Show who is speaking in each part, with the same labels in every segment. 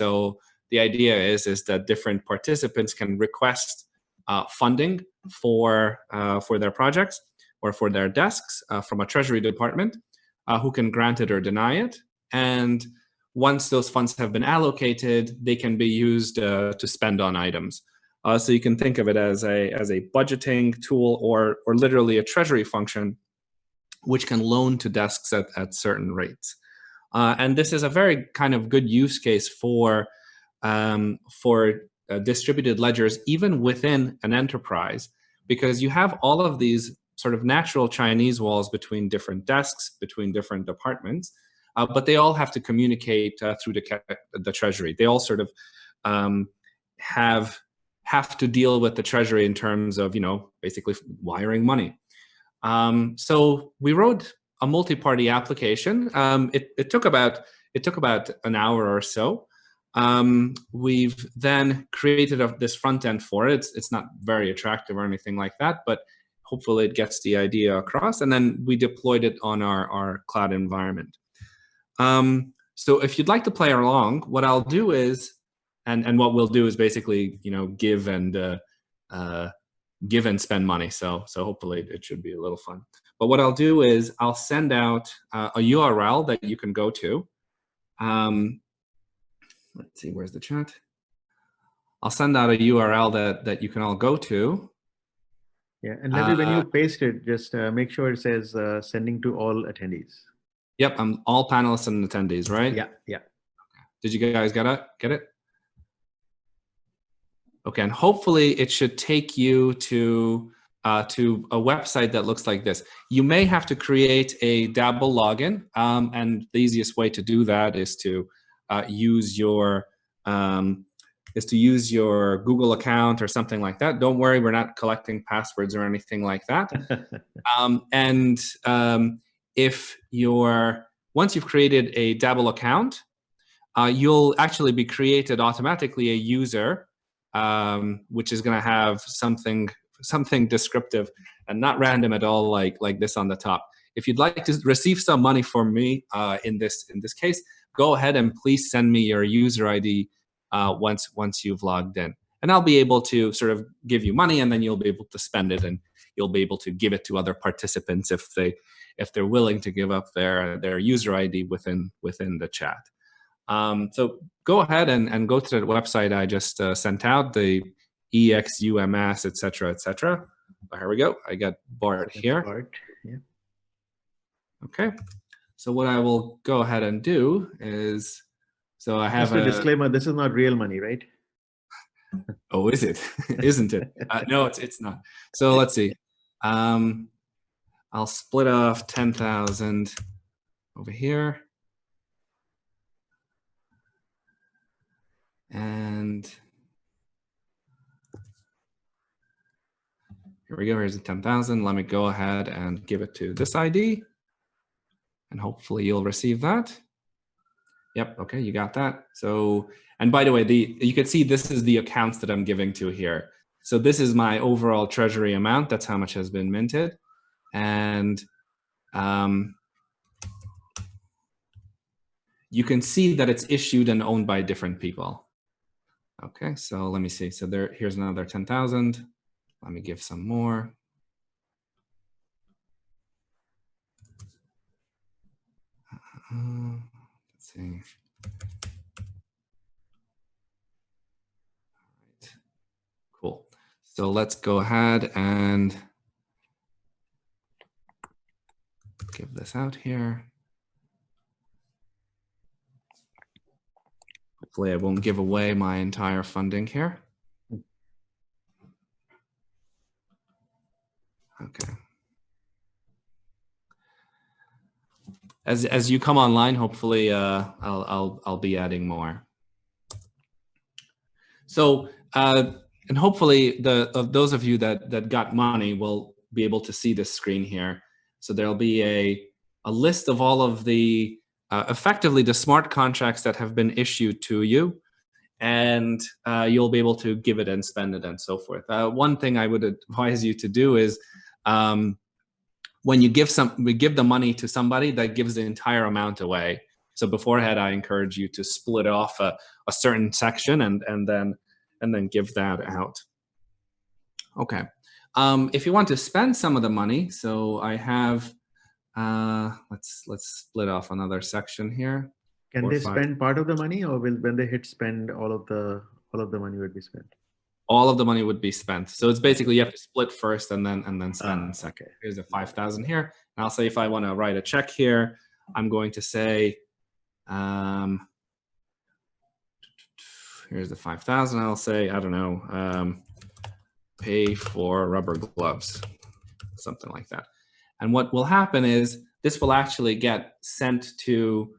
Speaker 1: So the idea is that different participants can request funding for their projects or for their desks from a Treasury department, who can grant it or deny it. And once those funds have been allocated, they can be used to spend on items. So you can think of it as a budgeting tool or literally a treasury function, which can loan to desks at certain rates. And this is a very kind of good use case for distributed ledgers, even within an enterprise, because you have all of these sort of natural Chinese walls between different desks, between different departments, but they all have to communicate through the Treasury. They all sort of have to deal with the Treasury in terms of, basically wiring money. So we wrote a multi-party application. It took about an hour or so. We've then created this front end for it. It's not very attractive or anything like that, but hopefully it gets the idea across. And then we deployed it on our cloud environment. So if you'd like to play along, what I'll do is, and what we'll do is basically, give and spend money. So hopefully it should be a little fun. But what I'll do is I'll send out a URL that you can go to. Let's see, where's the chat? I'll send out a URL that you can all go to.
Speaker 2: Yeah, and maybe when you paste it, just make sure it says sending to all attendees.
Speaker 1: Yep, all panelists and attendees, right?
Speaker 2: Yeah, yeah.
Speaker 1: Okay. Did you guys get it? Okay, and hopefully it should take you to a website that looks like this. You may have to create a DAML login, and the easiest way to do that is to use your Google account or something like that. Don't worry, we're not collecting passwords or anything like that. Once you've created a DAML account, you'll actually be created automatically a user, which is going to have something descriptive and not random at all, like this on the top. If you'd like to receive some money from me in this case, go ahead and please send me your user ID once you've logged in, and I'll be able to sort of give you money, and then you'll be able to spend it, and you'll be able to give it to other participants if they're willing to give up their user ID within the chat. So go ahead and go to the website I just sent out, the EXUMS, etc., etc. Here we go. I got Bart here.
Speaker 2: Bart, yeah.
Speaker 1: Okay. So what I will go ahead and do is, so I have
Speaker 2: just a disclaimer. This is not real money, right?
Speaker 1: Oh, is it? Isn't it? No, it's not. So let's see. I'll split off 10,000 over here. And here we go. Here's the 10,000. Let me go ahead and give it to this ID. And hopefully you'll receive that. Yep, okay, you got that. So, and by the way, you can see this is the accounts that I'm giving to here. So this is my overall treasury amount. That's how much has been minted. And you can see that it's issued and owned by different people. Okay, so let me see. So here's another 10,000. Let me give some more. Let's see. Right. Cool. So let's go ahead and give this out here. Hopefully I won't give away my entire funding here. Okay. As you come online, hopefully I'll be adding more. So and hopefully those of you that got money will be able to see this screen here. So there'll be a list of all of the effectively the smart contracts that have been issued to you, and you'll be able to give it and spend it and so forth. One thing I would advise you to do is when you give the money to somebody, that gives the entire amount away. So beforehand, I encourage you to split off a certain section and then give that out. Okay. If you want to spend some of the money, so I have, let's split off another section here.
Speaker 2: Can they spend part of the money, or when they hit spend, all of the money would be spent?
Speaker 1: All of the money would be spent. So it's basically you have to split first and then spend second. Okay. Here's a 5,000 here. And I'll say if I want to write a check here, I'm going to say, here's the 5,000. I'll say, I don't know, pay for rubber gloves, something like that. And what will happen is this will actually get sent to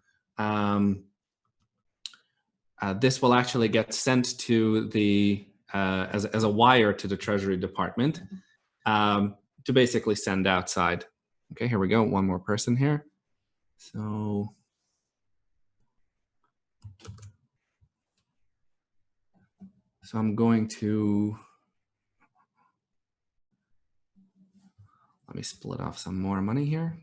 Speaker 1: the as a wire to the Treasury Department to basically send outside. Okay, here we go. One more person here. So I'm going to, let me split off some more money here.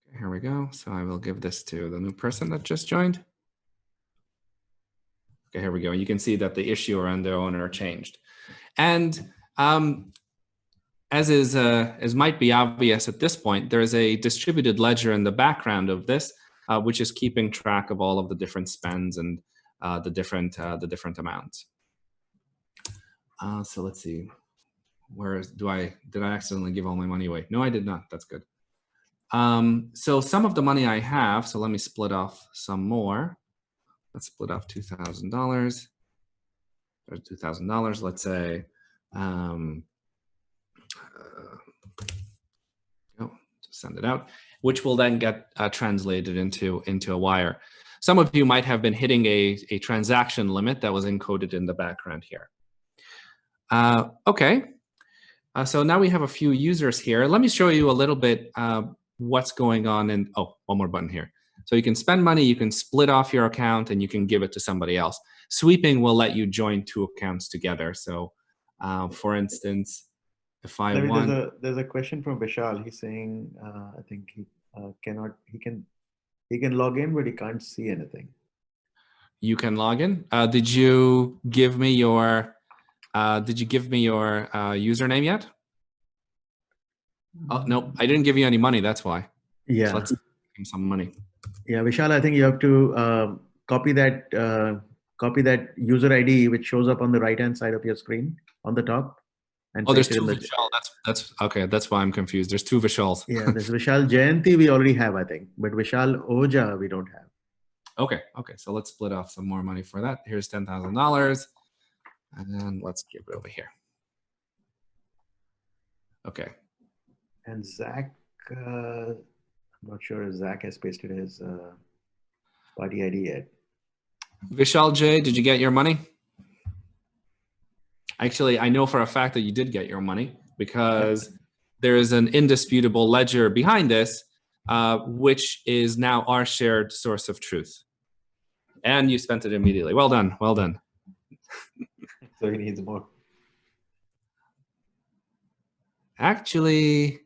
Speaker 1: Okay, here we go. So I will give this to the new person that just joined. Okay, here we go. You can see that the issuer and the owner changed. And as might be obvious at this point, there's a distributed ledger in the background of this, which is keeping track of all of the different spends and the different amounts. So let's see. Did I accidentally give all my money away? No, I did not. That's good. So some of the money I have, so let me split off some more. Let's split off $2,000. There's $2,000. Let's say, send it out, which will then get translated into a wire. Some of you might have been hitting a transaction limit that was encoded in the background here. Okay, so now we have a few users here. Let me show you a little bit what's going on in, oh, one more button here. So you can spend money, you can split off your account, and you can give it to somebody else. Sweeping will let you join two accounts together. So for instance, if I want,
Speaker 2: there's a question from Vishal. He's saying, I think he can log in, but he can't see anything.
Speaker 1: You can log in. Did you give me your username yet? Oh, no, I didn't give you any money. That's why.
Speaker 2: Yeah.
Speaker 1: So let's give him some money.
Speaker 2: Yeah, Vishal, I think you have to copy that user ID, which shows up on the right-hand side of your screen on the top. And
Speaker 1: oh, there's two Vishal. That's okay. That's why I'm confused. There's two Vishals.
Speaker 2: Yeah, there's Vishal Jayanti we already have, I think, but Vishal Oja we don't have.
Speaker 1: Okay. Okay. So let's split off some more money for that. Here's $10,000, and then let's give it over here. Okay.
Speaker 2: And Zach, I'm not sure if Zach has pasted his party ID yet.
Speaker 1: Vishal J, did you get your money? Actually, I know for a fact that you did get your money because there is an indisputable ledger behind this, which is now our shared source of truth. And you spent it immediately. Well done. Well done.
Speaker 2: So he needs more.
Speaker 1: Actually,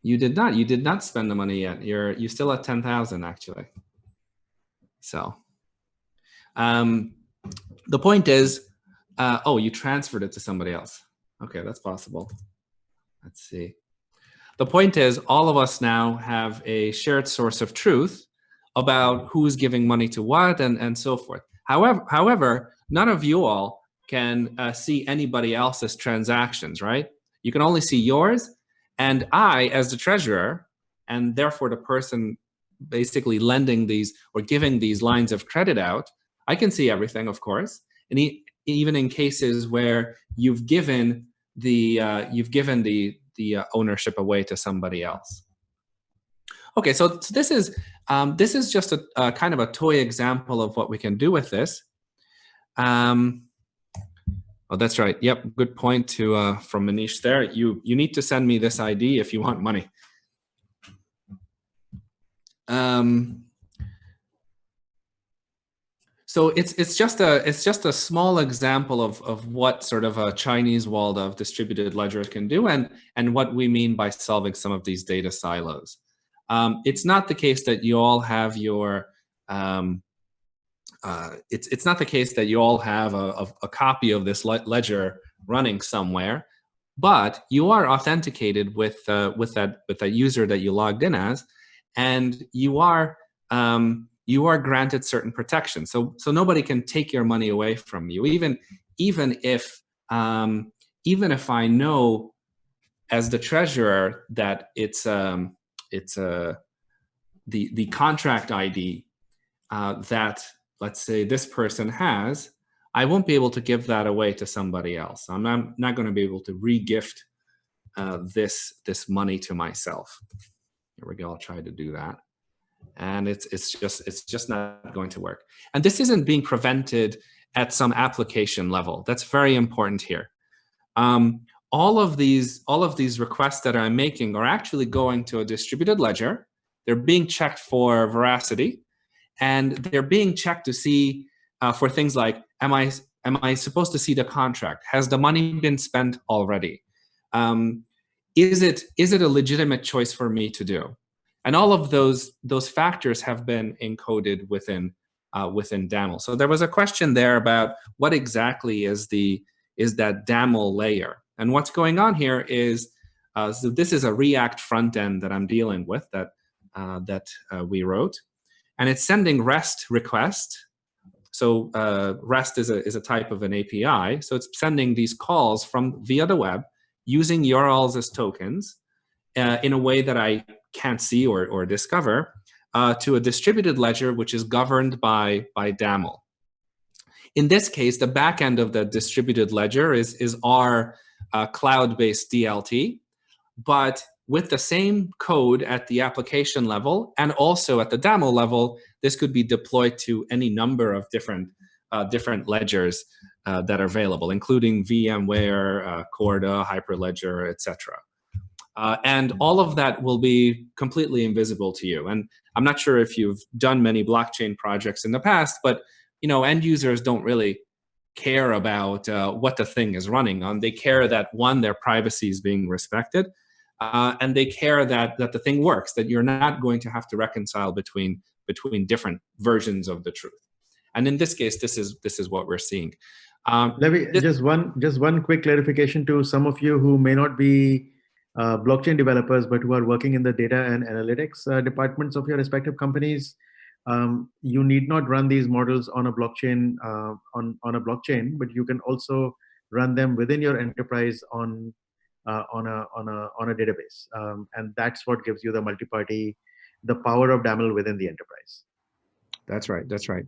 Speaker 1: you did not. You did not spend the money yet. You're still at 10,000 actually. So the point is, oh, you transferred it to somebody else. Okay, that's possible. Let's see. The point is, all of us now have a shared source of truth about who's giving money to what and so forth. However, none of you all can see anybody else's transactions, right? You can only see yours, and I, as the treasurer, and therefore the person basically lending these or giving these lines of credit out, I can see everything, of course. And even in cases where you've given the ownership away to somebody else. Okay, so this is just a kind of a toy example of what we can do with this. Oh, that's right. Yep, good point to from Manish there. You need to send me this ID if you want money. So it's just a small example of what sort of a Chinese wall of distributed ledger can do, and what we mean by solving some of these data silos. It's not the case that you all have your it's not the case that you all have a copy of this ledger running somewhere, but you are authenticated with that user that you logged in as, and you are granted certain protection. So nobody can take your money away from you, even if I know as the treasurer that it's the contract ID that, let's say, this person has, I won't be able to give that away to somebody else. I'm not going to be able to re-gift this money to myself. Here we go. I'll try to do that, and it's just not going to work. And this isn't being prevented at some application level. That's very important here. All of these requests that I'm making are actually going to a distributed ledger. They're being checked for veracity, and they're being checked to see for things like, am I supposed to see the contract? Has the money been spent already? Is it a legitimate choice for me to do? And all of those factors have been encoded within DAML. So there was a question there about what exactly is that DAML layer. And what's going on here is, so this is a React front end that I'm dealing with that we wrote, and it's sending REST request. So REST is a type of an API. So it's sending these calls via the web using URLs as tokens in a way that I can't see or discover to a distributed ledger, which is governed by DAML. In this case, the back end of the distributed ledger is our cloud-based DLT, but with the same code at the application level and also at the DAML level, this could be deployed to any number of different ledgers that are available, including VMware, Corda, Hyperledger, etc. And all of that will be completely invisible to you. And I'm not sure if you've done many blockchain projects in the past, but end users don't really care about what the thing is running on. They care that, one, their privacy is being respected, and they care that the thing works, that you're not going to have to reconcile between different versions of the truth. And in this case, this is what we're seeing.
Speaker 2: Just one quick clarification to some of you who may not be blockchain developers, but who are working in the data and analytics departments of your respective companies. You need not run these models on a blockchain, but you can also run them within your enterprise on a database, and that's what gives you the multi-party, the power of DAML within the enterprise.
Speaker 1: That's right.